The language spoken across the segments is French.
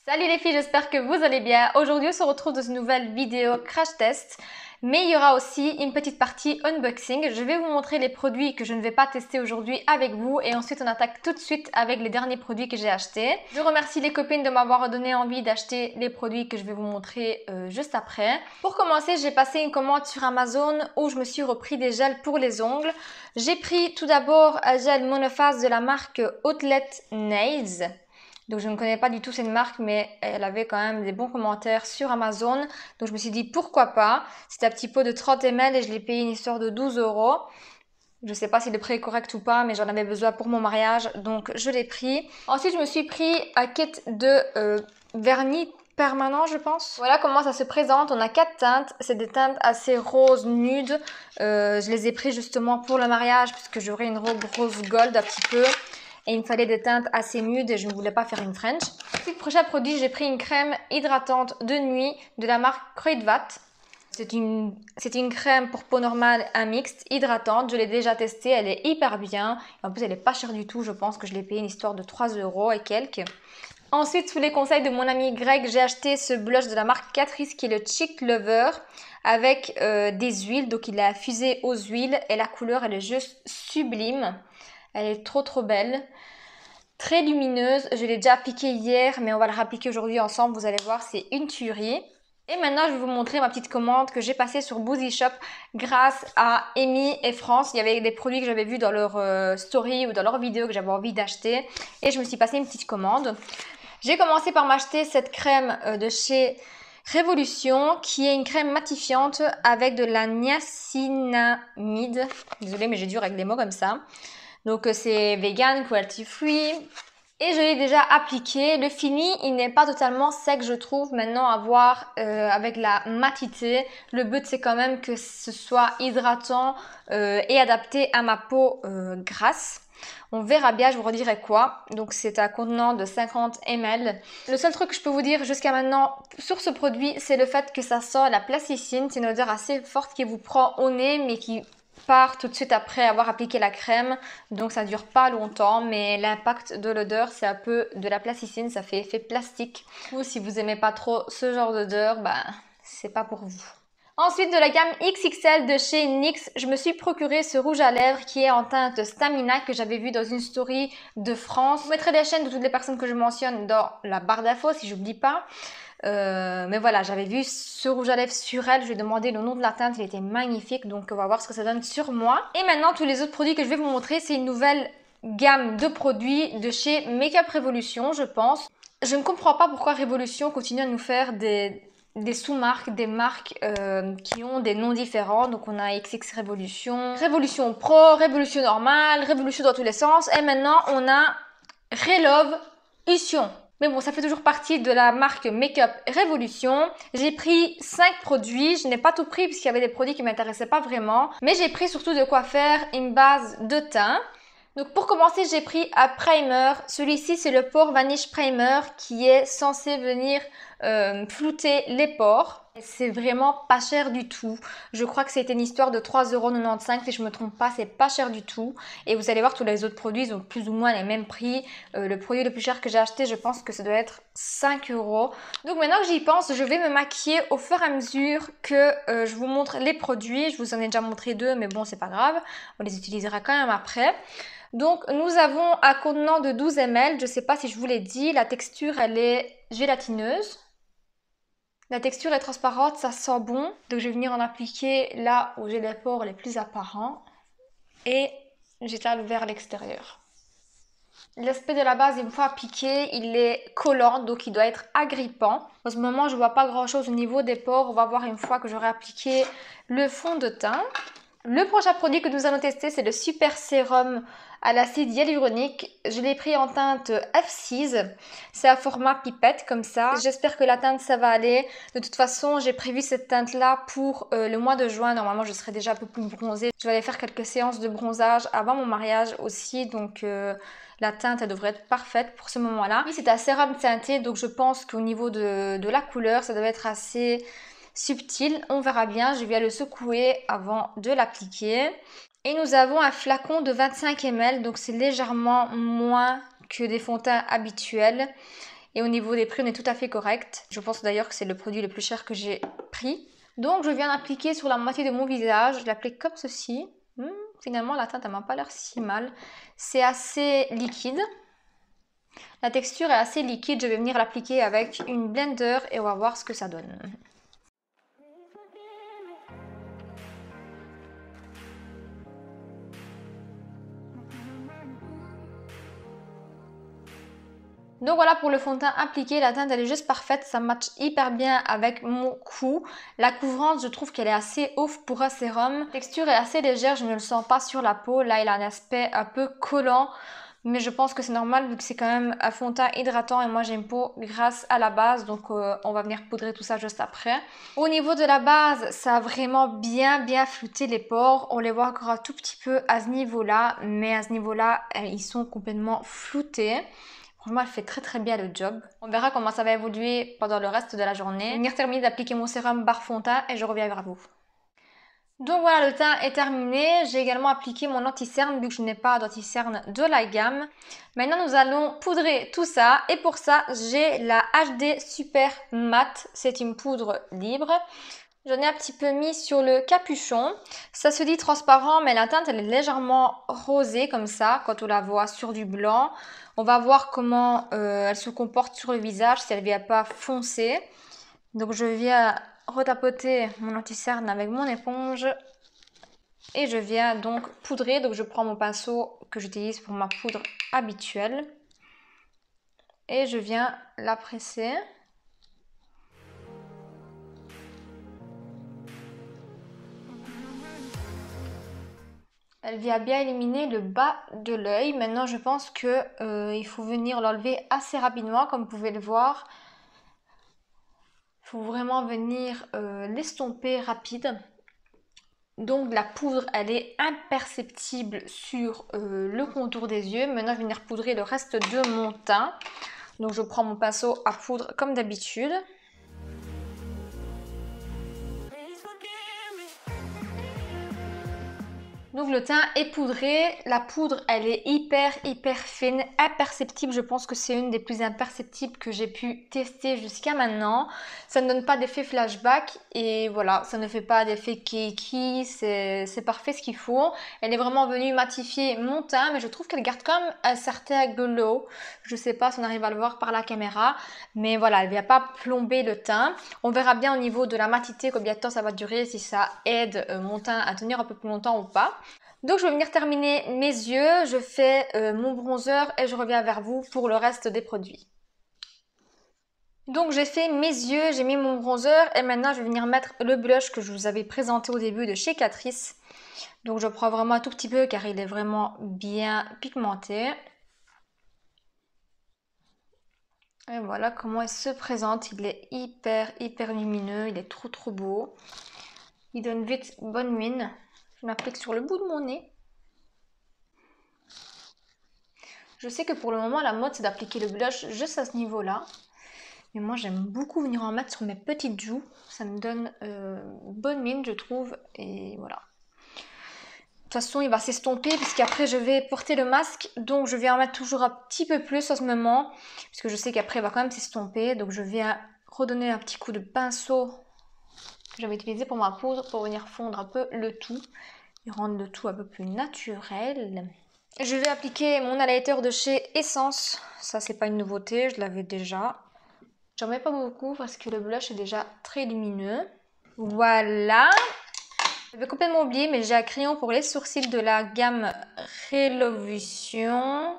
Salut les filles, j'espère que vous allez bien. Aujourd'hui, on se retrouve dans une nouvelle vidéo crash test. Mais il y aura aussi une petite partie unboxing. Je vais vous montrer les produits que je ne vais pas tester aujourd'hui avec vous. Et ensuite, on attaque tout de suite avec les derniers produits que j'ai achetés. Je remercie les copines de m'avoir donné envie d'acheter les produits que je vais vous montrer juste après. Pour commencer, j'ai passé une commande sur Amazon où je me suis repris des gels pour les ongles. J'ai pris tout d'abord un gel monophase de la marque Outlet Nails. Donc je ne connais pas du tout cette marque, mais elle avait quand même des bons commentaires sur Amazon. Donc je me suis dit pourquoi pas. C'est un petit pot de 30 ml et je l'ai payé une histoire de 12 €. Je ne sais pas si le prix est correct ou pas, mais j'en avais besoin pour mon mariage, donc je l'ai pris. Ensuite, je me suis pris un kit de vernis permanent, je pense. Voilà comment ça se présente. On a 4 teintes. C'est des teintes assez roses, nudes. Je les ai pris justement pour le mariage, puisque j'aurai une robe rose gold un petit peu. Et il me fallait des teintes assez nudes et je ne voulais pas faire une French. Ensuite, prochain produit, j'ai pris une crème hydratante de nuit de la marque Kruidvat. C'est une crème pour peau normale, un mixte, hydratante. Je l'ai déjà testée, elle est hyper bien. En plus, elle n'est pas chère du tout. Je pense que je l'ai payée une histoire de 3 € et quelques. Ensuite, sous les conseils de mon ami Greg, j'ai acheté ce blush de la marque Catrice qui est le Cheek Lover avec des huiles. Donc, il est infusé aux huiles et la couleur, elle est juste sublime. Elle est trop belle. Très lumineuse. Je l'ai déjà appliquée hier, mais on va la réappliquer aujourd'hui ensemble. Vous allez voir, c'est une tuerie. Et maintenant, je vais vous montrer ma petite commande que j'ai passée sur Boozy Shop grâce à Amy et France. Il y avait des produits que j'avais vus dans leur story ou dans leur vidéo que j'avais envie d'acheter. Et je me suis passé une petite commande. J'ai commencé par m'acheter cette crème de chez Révolution qui est une crème matifiante avec de la niacinamide. Désolée, mais j'ai dû régler les mots comme ça. Donc c'est vegan, cruelty free. Et je l'ai déjà appliqué. Le fini, il n'est pas totalement sec, je trouve, maintenant à voir avec la matité. Le but, c'est quand même que ce soit hydratant et adapté à ma peau grasse. On verra bien, je vous redirai quoi. Donc c'est un contenant de 50 ml. Le seul truc que je peux vous dire jusqu'à maintenant sur ce produit, c'est le fait que ça sent la plasticine. C'est une odeur assez forte qui vous prend au nez, mais qui part tout de suite après avoir appliqué la crème, donc ça dure pas longtemps, mais l'impact de l'odeur c'est un peu de la plasticine, ça fait effet plastique. Ou si vous aimez pas trop ce genre d'odeur, bah c'est pas pour vous. Ensuite, de la gamme XXL de chez NYX, je me suis procuré ce rouge à lèvres qui est en teinte Stamina que j'avais vu dans une story de France. Je vous mettrai les chaînes de toutes les personnes que je mentionne dans la barre d'infos si j'oublie pas. Mais voilà, j'avais vu ce rouge à lèvres sur elle, je lui ai demandé le nom de la teinte, il était magnifique, donc on va voir ce que ça donne sur moi. Et maintenant, tous les autres produits que je vais vous montrer, c'est une nouvelle gamme de produits de chez Makeup Revolution, je pense. Je ne comprends pas pourquoi Revolution continue à nous faire des sous-marques, des marques qui ont des noms différents. Donc on a XX Revolution, Revolution Pro, Revolution normale, Revolution dans tous les sens. Et maintenant on a Revolution. Mais bon, ça fait toujours partie de la marque Makeup Revolution. J'ai pris 5 produits. Je n'ai pas tout pris puisqu'il y avait des produits qui ne m'intéressaient pas vraiment. Mais j'ai pris surtout de quoi faire une base de teint. Donc pour commencer, j'ai pris un primer. Celui-ci, c'est le Pore Vanish Primer qui est censé venir flouter les pores. C'est vraiment pas cher du tout. Je crois que c'était une histoire de 3,95 € si je me trompe pas, c'est pas cher du tout. Et vous allez voir, tous les autres produits ils ont plus ou moins les mêmes prix. Le produit le plus cher que j'ai acheté, je pense que ça doit être 5 €. Donc maintenant que j'y pense, je vais me maquiller au fur et à mesure que je vous montre les produits. Je vous en ai déjà montré 2, mais bon, c'est pas grave. On les utilisera quand même après. Donc nous avons un contenant de 12 ml, je ne sais pas si je vous l'ai dit, la texture elle est gélatineuse. La texture est transparente, ça sent bon. Donc je vais venir en appliquer là où j'ai les pores les plus apparents. Et j'étale vers l'extérieur. L'aspect de la base, une fois appliqué, il est collant, donc il doit être agrippant. En ce moment, je ne vois pas grand chose au niveau des pores. On va voir une fois que j'aurai appliqué le fond de teint. Le prochain produit que nous allons tester, c'est le Super Sérum à l'acide hyaluronique. Je l'ai pris en teinte F6. C'est un format pipette comme ça. J'espère que la teinte, ça va aller. De toute façon, j'ai prévu cette teinte-là pour le mois de juin. Normalement, je serai déjà un peu plus bronzée. Je vais aller faire quelques séances de bronzage avant mon mariage aussi. Donc, la teinte, elle devrait être parfaite pour ce moment-là. Oui, c'est un sérum teinté. Donc, je pense qu'au niveau de la couleur, ça doit être assez subtil, on verra bien. Je vais le secouer avant de l'appliquer. Et nous avons un flacon de 25 ml, donc c'est légèrement moins que des fonds de teint habituels. Et au niveau des prix, on est tout à fait correct. Je pense d'ailleurs que c'est le produit le plus cher que j'ai pris. Donc je viens d'appliquer sur la moitié de mon visage. Je l'applique comme ceci. Finalement, la teinte, elle m'a pas l'air si mal. C'est assez liquide. La texture est assez liquide. Je vais venir l'appliquer avec une blender et on va voir ce que ça donne. Donc voilà pour le fond de teint appliqué, la teinte elle est juste parfaite, ça match hyper bien avec mon cou. La couvrance je trouve qu'elle est assez ouf pour un sérum. La texture est assez légère, je ne le sens pas sur la peau, là il a un aspect un peu collant. Mais je pense que c'est normal vu que c'est quand même un fond de teint hydratant et moi j'ai une peau grasse à la base. Donc on va venir poudrer tout ça juste après. Au niveau de la base, ça a vraiment bien flouté les pores. On les voit encore un tout petit peu à ce niveau-là. Mais à ce niveau-là, ils sont complètement floutés. Franchement, elle fait très bien le job. On verra comment ça va évoluer pendant le reste de la journée. Je vais venir terminer d'appliquer mon sérum barre fond de teint et je reviens vers vous. Donc voilà, le teint est terminé. J'ai également appliqué mon anti-cerne vu que je n'ai pas d'anti-cerne de la gamme. Maintenant, nous allons poudrer tout ça. Et pour ça, j'ai la HD Super Matte. C'est une poudre libre. J'en ai un petit peu mis sur le capuchon. Ça se dit transparent, mais la teinte, elle est légèrement rosée comme ça, quand on la voit sur du blanc. On va voir comment elle se comporte sur le visage, si elle ne vient pas foncer. Donc je viens retapoter mon anti-cerne avec mon éponge. Et je viens donc poudrer. Donc je prends mon pinceau que j'utilise pour ma poudre habituelle. Et je viens la presser. Elle vient bien éliminer le bas de l'œil. Maintenant, je pense que il faut venir l'enlever assez rapidement, comme vous pouvez le voir. Il faut vraiment venir l'estomper rapide. Donc la poudre, elle est imperceptible sur le contour des yeux. Maintenant, je vais venir poudrer le reste de mon teint. Donc je prends mon pinceau à poudre comme d'habitude. Donc le teint est poudré, la poudre elle est hyper fine, imperceptible, je pense que c'est une des plus imperceptibles que j'ai pu tester jusqu'à maintenant. Ça ne donne pas d'effet flashback et voilà, ça ne fait pas d'effet cakey, c'est parfait ce qu'il faut. Elle est vraiment venue matifier mon teint, mais je trouve qu'elle garde quand même un certain glow. Je sais pas si on arrive à le voir par la caméra, mais voilà, elle ne vient pas plomber le teint. On verra bien au niveau de la matité combien de temps ça va durer, si ça aide mon teint à tenir un peu plus longtemps ou pas. Donc je vais venir terminer mes yeux, je fais mon bronzer et je reviens vers vous pour le reste des produits. Donc j'ai fait mes yeux, j'ai mis mon bronzer et maintenant je vais venir mettre le blush que je vous avais présenté au début de chez Catrice. Donc je prends vraiment un tout petit peu car il est vraiment bien pigmenté. Et voilà comment il se présente, il est hyper lumineux, il est trop beau. Il donne vite bonne mine. Je m'applique sur le bout de mon nez. Je sais que pour le moment, la mode, c'est d'appliquer le blush juste à ce niveau-là. Mais moi, j'aime beaucoup venir en mettre sur mes petites joues. Ça me donne bonne mine, je trouve. Et voilà. De toute façon, il va s'estomper puisqu'après, je vais porter le masque. Donc, je viens en mettre toujours un petit peu plus en ce moment. Puisque je sais qu'après, il va quand même s'estomper. Donc, je viens redonner un petit coup de pinceau que j'avais utilisé pour ma poudre pour venir fondre un peu le tout et rendre le tout un peu plus naturel. Je vais appliquer mon highlighter de chez Essence. Ça, c'est pas une nouveauté, je l'avais déjà. J'en mets pas beaucoup parce que le blush est déjà très lumineux. Voilà. J'avais complètement oublié, mais j'ai un crayon pour les sourcils de la gamme Revolution.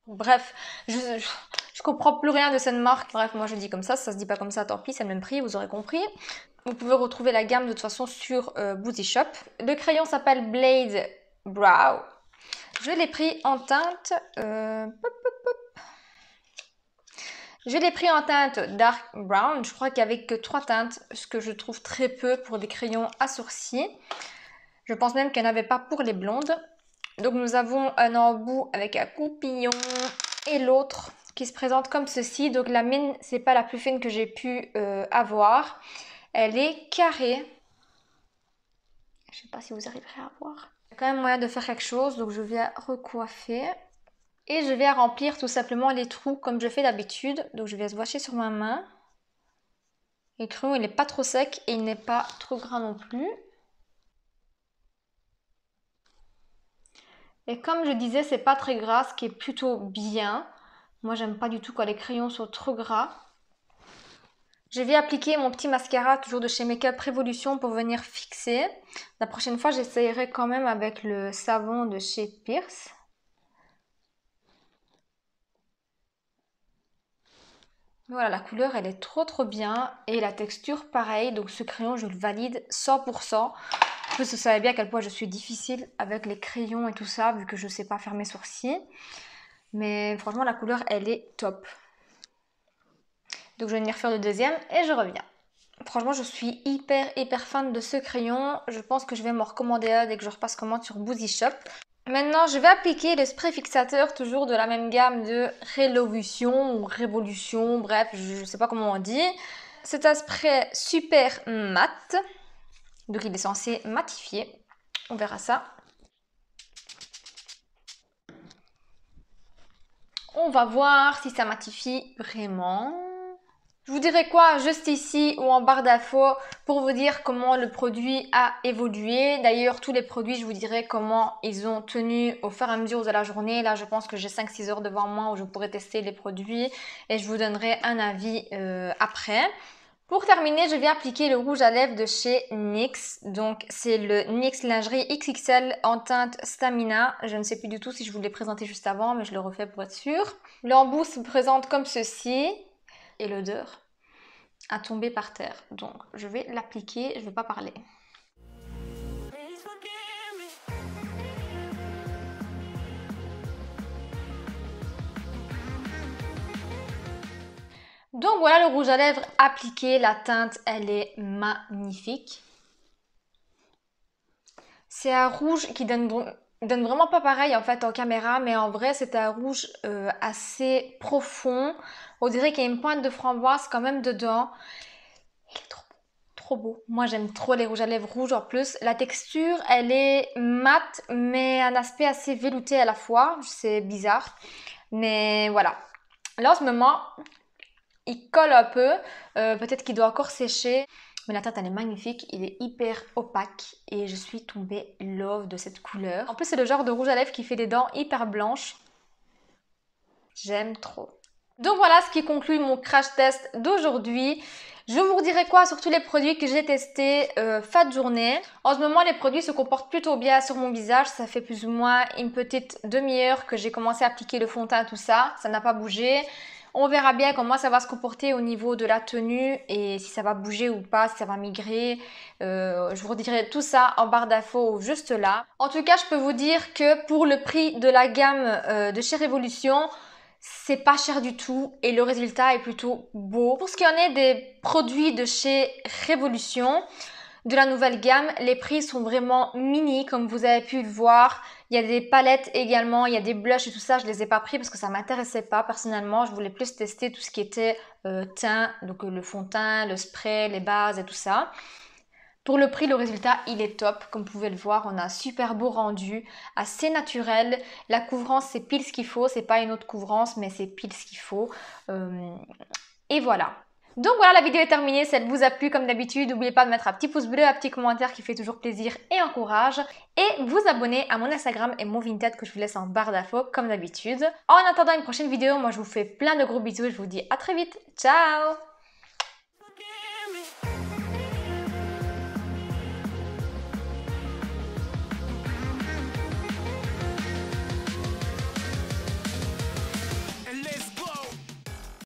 Bref, je comprends plus rien de cette marque. Bref, moi je dis comme ça se dit pas comme ça, tant pis, c'est le même prix, vous aurez compris. Vous pouvez retrouver la gamme de toute façon sur Boozy Shop. Le crayon s'appelle Blade Brow. Je l'ai pris en teinte... Je l'ai pris en teinte Dark Brown. Je crois qu'il n'y avait que 3 teintes, ce que je trouve très peu pour des crayons à sourcils. Je pense même qu'il n'y en avait pas pour les blondes. Donc nous avons un embout avec un coupillon et l'autre qui se présente comme ceci. Donc la mine, c'est pas la plus fine que j'ai pu avoir. Elle est carrée. Je sais pas si vous arriverez à voir. Il y a quand même moyen de faire quelque chose, donc je vais recoiffer. Et je vais remplir tout simplement les trous comme je fais d'habitude. Donc je vais swatcher sur ma main. Le crayon il n'est pas trop sec et il n'est pas trop gras non plus. Et comme je disais, c'est pas très gras, ce qui est plutôt bien. Moi j'aime pas du tout quand les crayons sont trop gras. Je vais appliquer mon petit mascara, toujours de chez Make Up Revolution, pour venir fixer. La prochaine fois, j'essayerai quand même avec le savon de chez Pierce. Voilà, la couleur, elle est trop bien. Et la texture, pareil. Donc ce crayon, je le valide 100%. En plus, vous savez bien à quel point je suis difficile avec les crayons et tout ça, vu que je ne sais pas faire mes sourcils. Mais franchement, la couleur, elle est top. Donc je vais venir faire le deuxième et je reviens. Franchement, je suis hyper fan de ce crayon. Je pense que je vais m'en recommander un dès que je repasse commande sur Boozy Shop. Maintenant, je vais appliquer le spray fixateur, toujours de la même gamme de Revolution ou Révolution, bref, je ne sais pas comment on dit. C'est un spray super mat, donc il est censé matifier. On verra ça. On va voir si ça matifie vraiment. Je vous dirai quoi juste ici ou en barre d'infos pour vous dire comment le produit a évolué. D'ailleurs, tous les produits, je vous dirai comment ils ont tenu au fur et à mesure de la journée. Là, je pense que j'ai 5-6 heures devant moi où je pourrai tester les produits et je vous donnerai un avis après. Pour terminer, je vais appliquer le rouge à lèvres de chez NYX. Donc, c'est le NYX Lingerie XXL en teinte Stamina. Je ne sais plus du tout si je vous l'ai présenté juste avant, mais je le refais pour être sûre. L'embout se présente comme ceci. Et l'odeur à tomber par terre. Donc je vais l'appliquer, je ne vais pas parler. Donc voilà le rouge à lèvres appliqué, la teinte elle est magnifique. C'est un rouge qui donne vraiment pas pareil en fait en caméra, mais en vrai c'est un rouge assez profond. On dirait qu'il y a une pointe de framboise quand même dedans. Il est trop beau. Moi j'aime trop les rouges à lèvres rouges en plus. La texture elle est mate mais un aspect assez velouté à la fois. C'est bizarre. Mais voilà. Là en ce moment il colle un peu. Peut-être qu'il doit encore sécher. Mais la teinte elle est magnifique, il est hyper opaque et je suis tombée love de cette couleur. En plus c'est le genre de rouge à lèvres qui fait des dents hyper blanches. J'aime trop. Donc voilà ce qui conclut mon crash test d'aujourd'hui. Je vous redirai quoi sur tous les produits que j'ai testés fin de journée. En ce moment les produits se comportent plutôt bien sur mon visage. Ça fait plus ou moins une petite demi-heure que j'ai commencé à appliquer le fond de teint tout ça. Ça n'a pas bougé. On verra bien comment ça va se comporter au niveau de la tenue et si ça va bouger ou pas, si ça va migrer. Je vous redirai tout ça en barre d'infos juste là. En tout cas, je peux vous dire que pour le prix de la gamme de chez Révolution, c'est pas cher du tout et le résultat est plutôt beau. Pour ce qui en est des produits de chez Révolution, de la nouvelle gamme, les prix sont vraiment mini comme vous avez pu le voir. Il y a des palettes également, il y a des blushs et tout ça, je les ai pas pris parce que ça m'intéressait pas personnellement. Je voulais plus tester tout ce qui était teint, donc le fond de teint, le spray, les bases et tout ça. Pour le prix, le résultat, il est top. Comme vous pouvez le voir, on a un super beau rendu, assez naturel. La couvrance, c'est pile ce qu'il faut. C'est pas une autre couvrance, mais c'est pile ce qu'il faut. Et voilà. Donc voilà, la vidéo est terminée. Si elle vous a plu, comme d'habitude, n'oubliez pas de mettre un petit pouce bleu, un petit commentaire qui fait toujours plaisir et encourage. Et vous abonner à mon Instagram et mon Vinted que je vous laisse en barre d'infos, comme d'habitude. En attendant une prochaine vidéo, moi je vous fais plein de gros bisous et je vous dis à très vite. Ciao!